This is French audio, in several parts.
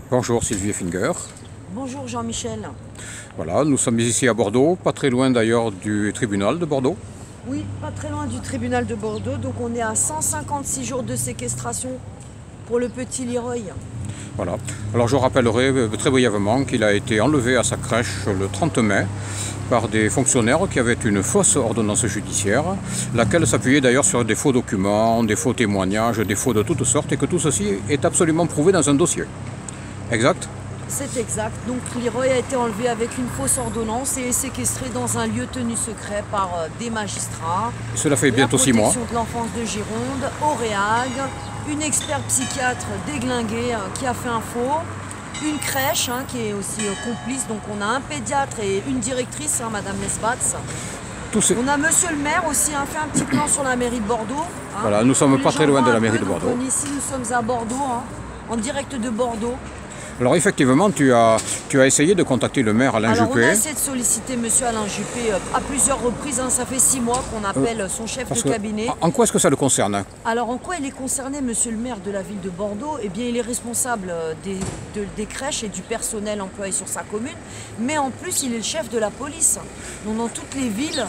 Bonjour Sylvie Finger. Bonjour Jean-Michel. Voilà, nous sommes ici à Bordeaux, pas très loin d'ailleurs du tribunal de Bordeaux. Oui, pas très loin du tribunal de Bordeaux, donc on est à 156 jours de séquestration pour le petit Leroy. Voilà. Alors je rappellerai très brièvement qu'il a été enlevé à sa crèche le 30 mai par des fonctionnaires qui avaient une fausse ordonnance judiciaire, laquelle s'appuyait d'ailleurs sur des faux documents, des faux témoignages, des faux de toutes sortes, et que tout ceci est absolument prouvé dans un dossier. Exact ? C'est exact. Donc Leroy a été enlevé avec une fausse ordonnance et est séquestré dans un lieu tenu secret par des magistrats. Cela fait bientôt 6 mois. La protection de l'enfance de Gironde, Auréag, une experte psychiatre déglinguée qui a fait un faux, une crèche qui est aussi complice. Donc on a un pédiatre et une directrice, Madame Lesbatz. On a Monsieur le maire aussi fait un petit plan sur la mairie de Bordeaux. Voilà, nous sommes pas très loin de la mairie de Bordeaux. Ici nous sommes à Bordeaux, en direct de Bordeaux. Alors effectivement, tu as essayé de contacter le maire Alain Juppé. Alors on a essayé de solliciter monsieur Alain Juppé à plusieurs reprises. Ça fait 6 mois qu'on appelle son chef de cabinet. En quoi est-ce que ça le concerne? Alors en quoi il est concerné, monsieur le maire de la ville de Bordeaux? Eh bien il est responsable des crèches et du personnel employé sur sa commune. Mais en plus il est le chef de la police. Donc dans toutes les villes,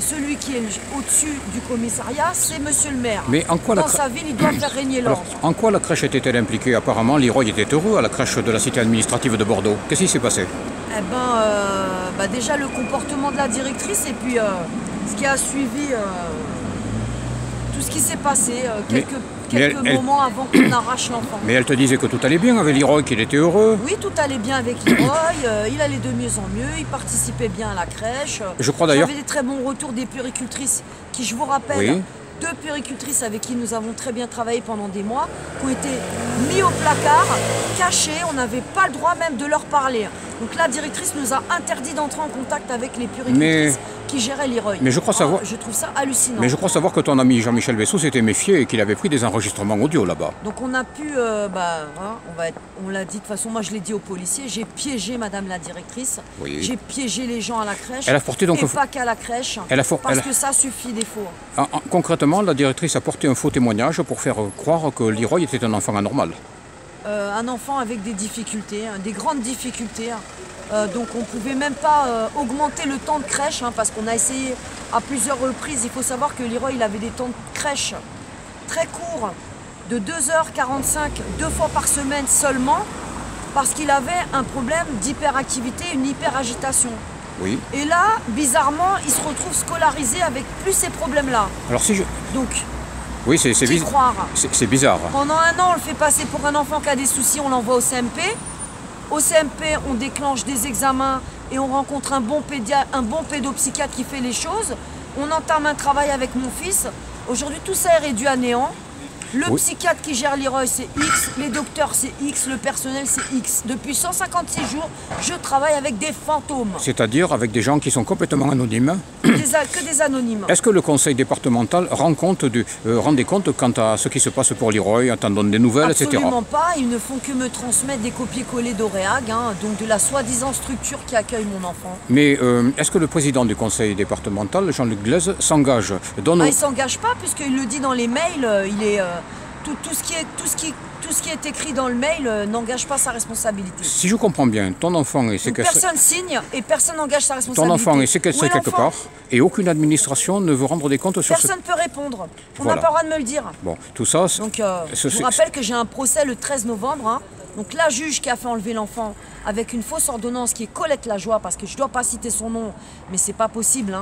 celui qui est au-dessus du commissariat, c'est monsieur le maire. Mais en quoi dans sa ville, il doit faire régner l'ordre. En quoi la crèche était-elle impliquée? Apparemment, Leroy était heureux à la crèche de la cité administrative de Bordeaux. Qu'est-ce qui s'est passé? Eh ben, déjà le comportement de la directrice et puis ce qui a suivi, tout ce qui s'est passé, quelques moments avant qu'on arrache l'enfant. Mais elle te disait que tout allait bien avec Leroy, qu'il était heureux. Oui, tout allait bien avec Leroy, il allait de mieux en mieux, il participait bien à la crèche. Je crois d'ailleurs. J'avais des très bons retours des puéricultrices qui, je vous rappelle, oui. 2 puéricultrices avec qui nous avons très bien travaillé pendant des mois, qui ont été mis au placard, cachés, on n'avait pas le droit même de leur parler. Donc la directrice nous a interdit d'entrer en contact avec les puéricultrices qui géraient Leroy. Mais je crois savoir. Je trouve ça hallucinant. Mais je crois savoir que ton ami Jean-Michel Bessot s'était méfié et qu'il avait pris des enregistrements audio là-bas. Donc on a pu, on l'a dit de toute façon, moi je l'ai dit aux policiers, j'ai piégé madame la directrice, oui. J'ai piégé les gens à la crèche, elle a porté donc et pas qu'à la crèche, parce que ça suffit des faux. Concrètement, la directrice a porté un faux témoignage pour faire croire que Leroy était un enfant anormal. Un enfant avec des difficultés, des grandes difficultés. Donc on ne pouvait même pas augmenter le temps de crèche, parce qu'on a essayé à plusieurs reprises. Il faut savoir que Leroy il avait des temps de crèche très courts, de 2h45, 2 fois par semaine seulement, parce qu'il avait un problème d'hyperactivité, une hyperagitation. Oui. Et là, bizarrement, il se retrouve scolarisé avec plus ces problèmes-là. Alors si je... Donc, oui, c'est bizarre. C'est bizarre. Pendant 1 an, on le fait passer pour un enfant qui a des soucis, on l'envoie au CMP. Au CMP, on déclenche des examens et on rencontre un bon pédopsychiatre qui fait les choses. On entame un travail avec mon fils. Aujourd'hui, tout ça est réduit à néant. Le psychiatre qui gère Leroy, c'est X, les docteurs, c'est X, le personnel, c'est X. Depuis 156 jours, je travaille avec des fantômes. C'est-à-dire avec des gens qui sont complètement anonymes. Que des anonymes. Est-ce que le conseil départemental rendait compte quant à ce qui se passe pour Leroy, t'en donne des nouvelles, etc. Absolument pas. Ils ne font que me transmettre des copier-coller d'Auréag, donc de la soi-disant structure qui accueille mon enfant. Mais est-ce que le président du conseil départemental, Jean-Luc Glaise, s'engage? Il ne s'engage pas, puisqu'il le dit dans les mails, tout ce qui est écrit dans le mail n'engage pas sa responsabilité. Si je comprends bien, ton enfant est séquestré. Personne signe et personne n'engage sa responsabilité. Ton enfant est séquestré quelque part et aucune administration ne veut rendre des comptes sur Personne ne peut répondre. On n'a pas le droit de me le dire. Bon, tout ça... Donc, je vous rappelle que j'ai un procès le 13 novembre. Donc la juge qui a fait enlever l'enfant avec une fausse ordonnance qui est Colette Lajoie, parce que je ne dois pas citer son nom, mais c'est pas possible.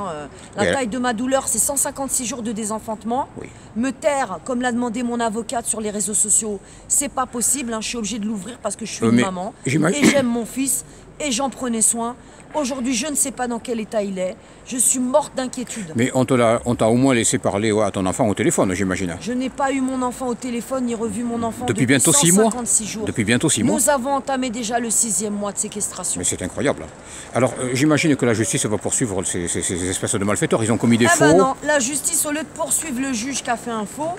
La taille de ma douleur, c'est 156 jours de désenfantement. Oui. Me taire, comme l'a demandé mon avocate sur les réseaux sociaux, c'est pas possible. Je suis obligée de l'ouvrir parce que je suis une maman. Et j'aime mon fils et j'en prenais soin. Aujourd'hui, je ne sais pas dans quel état il est. Je suis morte d'inquiétude. Mais on t'a au moins laissé parler à ton enfant au téléphone, j'imagine. Je n'ai pas eu mon enfant au téléphone ni revu mon enfant depuis bientôt 6 mois. Jours. Depuis bientôt 6 mois. Nous avons entamé déjà le 6e mois de séquestration. Mais c'est incroyable. Alors, j'imagine que la justice va poursuivre ces espèces de malfaiteurs. Ils ont commis des faux. Ben non, la justice, au lieu de poursuivre le juge qui a fait un faux,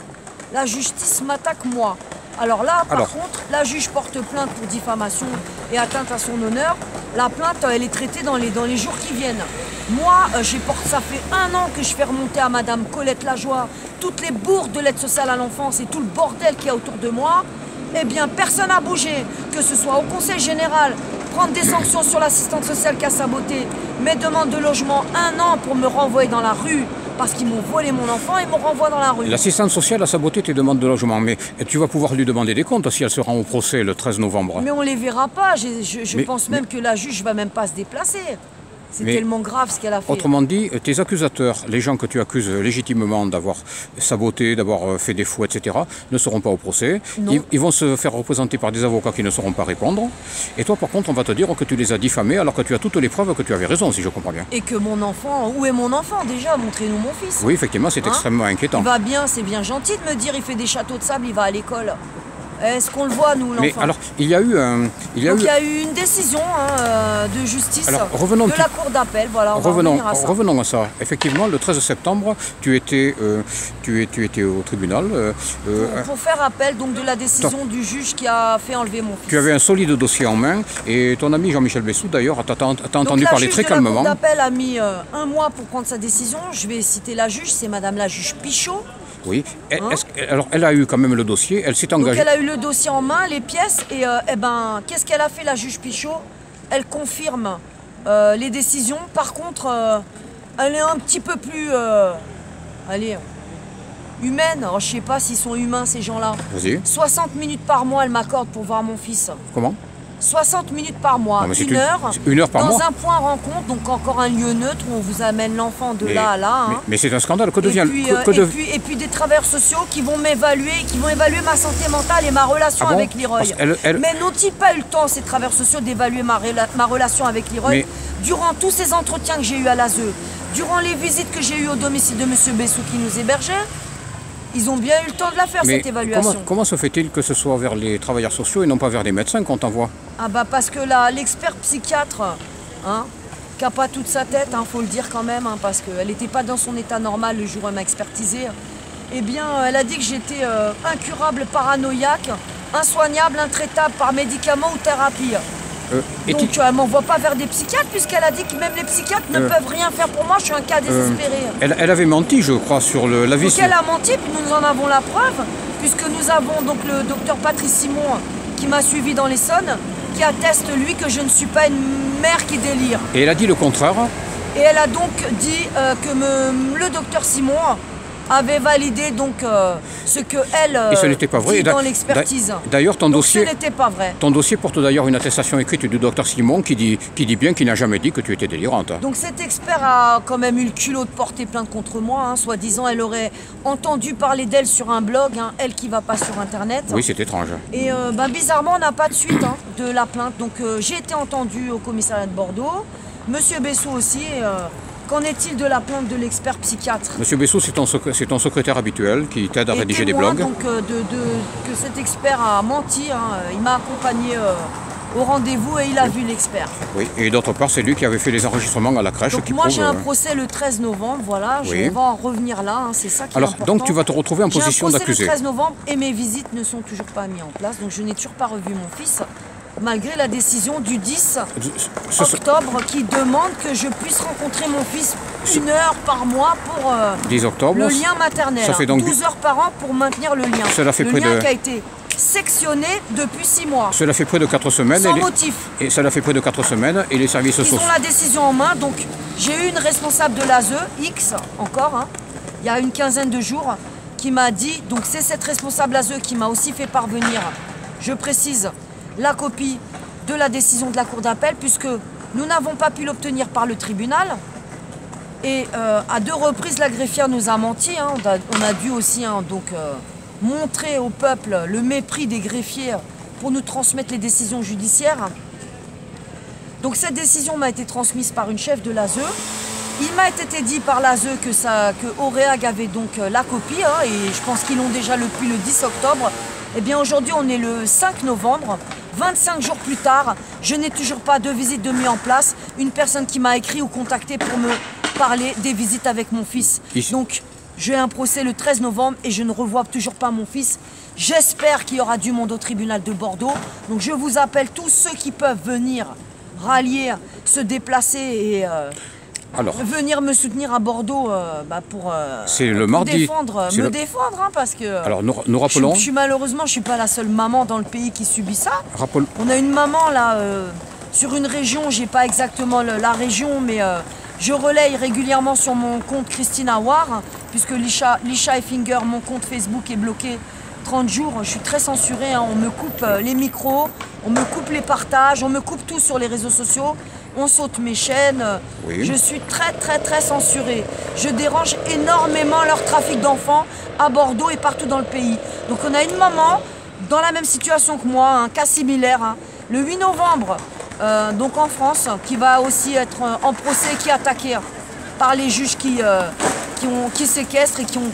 la justice m'attaque moi. Alors là, par contre, la juge porte plainte pour diffamation et atteinte à son honneur. La plainte, elle est traitée dans les jours qui viennent. Moi, ça fait 1 an que je fais remonter à madame Colette Lajoie toutes les bourdes de l'aide sociale à l'enfance et tout le bordel qu'il y a autour de moi. Eh bien, personne n'a bougé, que ce soit au Conseil général, prendre des sanctions sur l'assistante sociale qui a saboté mes demandes de logement 1 an pour me renvoyer dans la rue parce qu'ils m'ont volé mon enfant et me renvoient dans la rue. L'assistante sociale a saboté tes demandes de logement, mais tu vas pouvoir lui demander des comptes si elle se rend au procès le 13 novembre. Mais on les verra pas, je pense même que la juge va même pas se déplacer. C'est tellement grave ce qu'elle a fait. Autrement dit, tes accusateurs, les gens que tu accuses légitimement d'avoir saboté, d'avoir fait des faux, etc., ne seront pas au procès. Ils vont se faire représenter par des avocats qui ne sauront pas répondre. Et toi, par contre, on va te dire que tu les as diffamés alors que tu as toutes les preuves que tu avais raison, si je comprends bien. Et que mon enfant... Où est mon enfant déjà? Montrez-nous mon fils. Oui, effectivement, c'est extrêmement inquiétant. Il va bien, c'est bien gentil de me dire il fait des châteaux de sable, il va à l'école. Est-ce qu'on le voit, nous, l'enfant? Mais alors, il y a eu une décision de justice de la Cour d'appel. Voilà, revenons à ça. Effectivement, le 13 septembre, tu étais au tribunal. Pour faire appel donc, de la décision du juge qui a fait enlever mon fils. Tu avais un solide dossier en main et ton ami Jean-Michel Bessou, d'ailleurs, t'a entendu parler très calmement. La Cour d'appel a mis 1 mois pour prendre sa décision. Je vais citer la juge, c'est Madame la juge Pichot. Oui. Alors, elle a eu quand même le dossier, elle s'est engagée. Donc, elle a eu le dossier en main, les pièces, et qu'est-ce qu'elle a fait, la juge Pichot? Elle confirme les décisions. Par contre, elle est un petit peu plus humaine. Alors, je ne sais pas s'ils sont humains, ces gens-là. Vas-y. 60 minutes par mois, elle m'accorde pour voir mon fils. Comment? 60 minutes par mois, non, 1 heure par mois. Dans un point rencontre, donc encore un lieu neutre où on vous amène l'enfant de là à là. Hein. Mais c'est un scandale. Et puis des travailleurs sociaux qui vont m'évaluer, qui vont évaluer ma santé mentale et ma relation avec Leroy. Mais n'ont-ils pas eu le temps, ces travailleurs sociaux, d'évaluer ma relation avec Leroy durant tous ces entretiens que j'ai eus à l'ASE, durant les visites que j'ai eues au domicile de M. Bessou qui nous hébergeait? Ils ont bien eu le temps de la faire, cette évaluation. Comment se fait-il que ce soit vers les travailleurs sociaux et non pas vers des médecins qu'on t'envoie? Ah bah parce que là, l'expert psychiatre, qui n'a pas toute sa tête, faut le dire quand même, parce qu'elle n'était pas dans son état normal le jour où elle m'a expertisé, eh bien, elle a dit que j'étais incurable, paranoïaque, insoignable, intraitable par médicaments ou thérapie. Donc elle ne m'envoie pas vers des psychiatres puisqu'elle a dit que même les psychiatres ne peuvent rien faire pour moi, je suis un cas désespéré. Elle avait menti, je crois, sur l'avis. Donc elle a menti, puis nous en avons la preuve, puisque nous avons donc le docteur Patrice Simon qui m'a suivi dans l'Essonne, qui atteste lui que je ne suis pas une mère qui délire. Et elle a dit le contraire? Et elle a donc dit que le docteur Simon avait validé donc ce que elle et ce n'était pas vrai. Dit dans l'expertise. D'ailleurs, ton dossier, ce n'était pas vrai. Ton dossier porte d'ailleurs une attestation écrite du docteur Simon qui dit bien qu'il n'a jamais dit que tu étais délirante. Donc cet expert a quand même eu le culot de porter plainte contre moi. Soi-disant, elle aurait entendu parler d'elle sur un blog, elle qui va pas sur Internet. Oui, c'est étrange. Et bizarrement, on n'a pas de suite de la plainte. Donc j'ai été entendue au commissariat de Bordeaux. Monsieur Bessou aussi. Qu'en est-il de la plainte de l'expert psychiatre? Monsieur Bessou, c'est ton secrétaire habituel qui t'aide à rédiger des blogs. Donc que cet expert a menti, il m'a accompagné au rendez-vous et il a vu l'expert. Oui, et d'autre part, c'est lui qui avait fait les enregistrements à la crèche. Donc moi j'ai un procès le 13 novembre, voilà, on va en revenir là, c'est ça qui est important. Donc tu vas te retrouver en position d'accusé. J'ai un procès le 13 novembre et mes visites ne sont toujours pas mises en place, donc je n'ai toujours pas revu mon fils. Malgré la décision du 10 octobre qui demande que je puisse rencontrer mon fils 1 heure par mois pour 10 octobre, le lien maternel. Ça fait donc 12 heures par an pour maintenir le lien. Cela fait le lien qui a été sectionné depuis 6 mois. Cela fait près de 4 semaines. Sans motif. Et cela fait près de 4 semaines et les services sociaux. Ils ont la décision en main, donc j'ai eu une responsable de l'ASE, X encore, il y a une quinzaine de jours, qui m'a dit, donc c'est cette responsable ASE qui m'a aussi fait parvenir, je précise, la copie de la décision de la Cour d'appel, puisque nous n'avons pas pu l'obtenir par le tribunal. Et à 2 reprises, la greffière nous a menti. On a dû aussi montrer au peuple le mépris des greffiers pour nous transmettre les décisions judiciaires. Donc cette décision m'a été transmise par une chef de l'ASE. Il m'a été dit par l'ASE que Auréag avait donc la copie, et je pense qu'ils l'ont déjà depuis le 10 octobre. Eh bien aujourd'hui on est le 5 novembre, 25 jours plus tard, je n'ai toujours pas de visite de mise en place. Une personne qui m'a écrit ou contacté pour me parler des visites avec mon fils. Donc j'ai un procès le 13 novembre et je ne revois toujours pas mon fils. J'espère qu'il y aura du monde au tribunal de Bordeaux. Donc je vous appelle tous ceux qui peuvent venir rallier, se déplacer et Alors, venir me soutenir à Bordeaux pour, c'est le pour mardi. défendre, C'est défendre, hein, parce que Alors, nous rappelons. Malheureusement, je suis pas la seule maman dans le pays qui subit ça. On a une maman là sur une région, j'ai pas exactement la région, mais je relaye régulièrement sur mon compte Christine Awar, puisque Lisha Effinger, mon compte Facebook est bloqué 30 jours. Je suis très censurée, hein. On me coupe les micros, on me coupe les partages, on me coupe tout sur les réseaux sociaux. On saute mes chaînes, oui. Je suis très censurée. Je dérange énormément leur trafic d'enfants à Bordeaux et partout dans le pays. Donc on a une maman dans la même situation que moi, un cas similaire, hein, le 8 novembre, donc en France, qui va aussi être en procès, qui est attaqué par les juges qui séquestrent et qui ont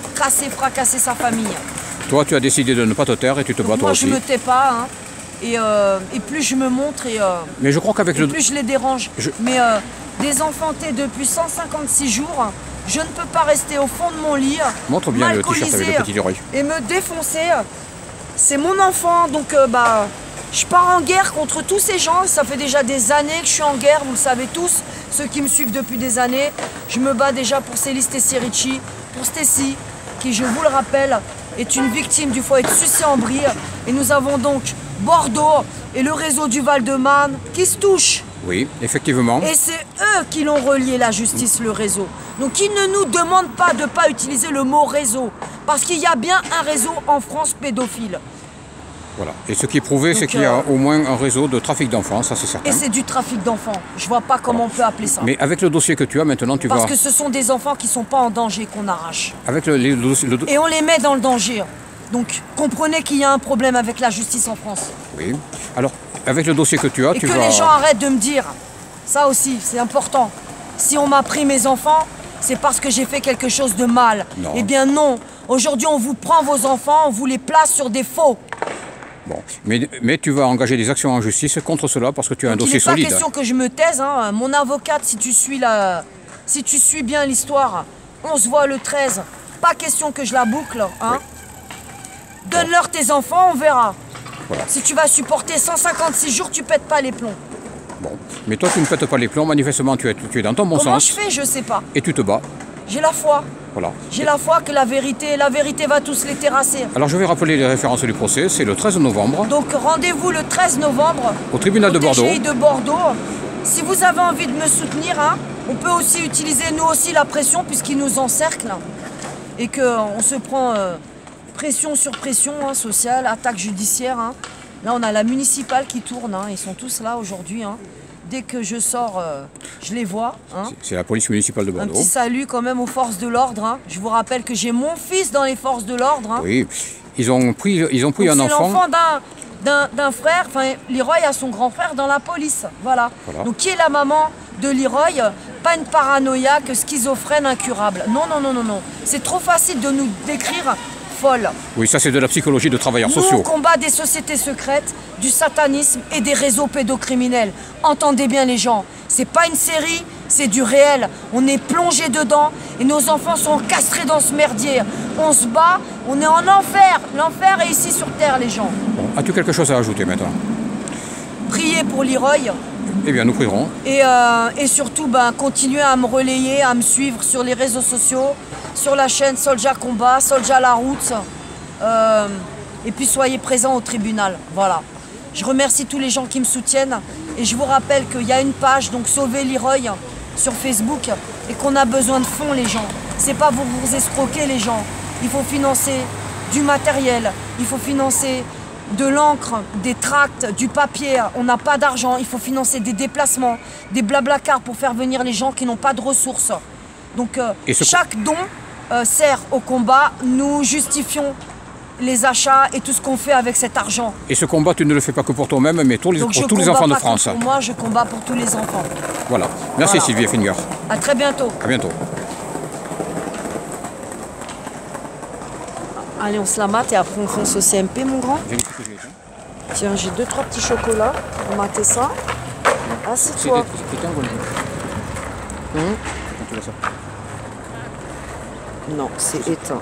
fracassé sa famille. Toi, tu as décidé de ne pas te taire et tu te bats toi aussi. Moi, je me tais pas. Hein. Et plus je me montre mais je crois qu'avec plus je les dérange. Mais désenfanté depuis 156 jours, je ne peux pas rester au fond de mon lit, montre bien le t-shirt avec le petit Leroy, et me défoncer. C'est mon enfant, donc je pars en guerre contre tous ces gens. Ça fait déjà des années que je suis en guerre, vous le savez tous, ceux qui me suivent depuis des années. Je me bats déjà pour Célis Tessy-Ricci, pour Stécie, qui, je vous le rappelle, est une victime du foyer de Sucy-en-Brie. Et nous avons donc Bordeaux et le réseau du Val-de-Marne qui se touchent. Oui, effectivement. Et c'est eux qui l'ont relié, la justice, le réseau. Donc ils ne nous demandent pas de ne pas utiliser le mot réseau, parce qu'il y a bien un réseau en France pédophile. Voilà. Et ce qui est prouvé, c'est qu'il y a au moins un réseau de trafic d'enfants, ça c'est certain. Et c'est du trafic d'enfants. Je vois pas comment on peut appeler ça. Mais avec le dossier que tu as maintenant, tu vas... Parce que ce sont des enfants qui sont pas en danger qu'on arrache. Avec Et on les met dans le danger. Donc comprenez qu'il y a un problème avec la justice en France. Oui. Alors, avec le dossier que tu as, tu vas... Et que les gens arrêtent de me dire, ça aussi, c'est important. Si on m'a pris mes enfants, c'est parce que j'ai fait quelque chose de mal. Non. Eh bien non. Aujourd'hui, on vous prend vos enfants, on vous les place sur des faux. Bon, mais tu vas engager des actions en justice contre cela parce que tu as un dossier solide. Il n'est pas question que je me taise. Hein. Mon avocate, si tu suis bien l'histoire, on se voit le 13. Pas question que je la boucle. Hein. Oui. Donne-leur tes enfants, on verra. Voilà. Si tu vas supporter 156 jours, tu pètes pas les plombs. Bon, mais toi tu ne pètes pas les plombs, manifestement tu es dans ton bon sens. Comment je fais, je sais pas. Et tu te bats. J'ai la foi. Voilà. J'ai la foi que la vérité va tous les terrasser. Alors je vais rappeler les références du procès, c'est le 13 novembre. Donc rendez-vous le 13 novembre au tribunal de Bordeaux. TGI de Bordeaux. Si vous avez envie de me soutenir, hein, on peut aussi utiliser nous aussi la pression puisqu'ils nous encerclent et qu'on se prend pression sur pression hein, sociale, attaque judiciaire. Hein. Là on a la municipale qui tourne, hein, ils sont tous là aujourd'hui. Hein. Dès que je sors, je les vois. Hein. C'est la police municipale de Bordeaux. Un petit salut quand même aux forces de l'ordre. Hein. Je vous rappelle que j'ai mon fils dans les forces de l'ordre. Hein. Oui, ils ont pris un enfant. C'est l'enfant d'un frère. Enfin, Leroy a son grand frère dans la police. Voilà. Donc qui est la maman de Leroy? Pas une paranoïaque schizophrène incurable. Non. C'est trop facile de nous décrire folle. Oui, ça c'est de la psychologie de travailleurs sociaux. Nous, on combat des sociétés secrètes, du satanisme et des réseaux pédocriminels. Entendez bien les gens, c'est pas une série, c'est du réel. On est plongé dedans et nos enfants sont castrés dans ce merdier. On se bat, on est en enfer. L'enfer est ici sur terre, les gens. Bon, as-tu quelque chose à ajouter maintenant? Priez pour Leroy. Eh bien, nous prierons. Et surtout, continuez à me relayer, à me suivre sur les réseaux sociaux, sur la chaîne Soldier Combat, Soldier la route. Et puis soyez présents au tribunal. Voilà. Je remercie tous les gens qui me soutiennent. Et je vous rappelle qu'il y a une page, donc Sauvez Leroy, sur Facebook. Et qu'on a besoin de fonds, les gens. C'est pas pour vous escroquer, les gens. Il faut financer du matériel. Il faut financer de l'encre, des tracts, du papier. On n'a pas d'argent. Il faut financer des déplacements, des blablacars pour faire venir les gens qui n'ont pas de ressources. Donc chaque don sert au combat. Nous justifions les achats et tout ce qu'on fait avec cet argent. Et ce combat, tu ne le fais pas que pour toi-même, mais pour tous les enfants de France. Pour moi, je combats pour tous les enfants. Voilà. Merci Sylvie Effinger. À très bientôt. À bientôt. Allez, on se la mate et après on fonce au CMP, mon grand. Tiens, j'ai 2-3 petits chocolats pour mater ça. Assieds-toi. Mmh. Non, c'est éteint.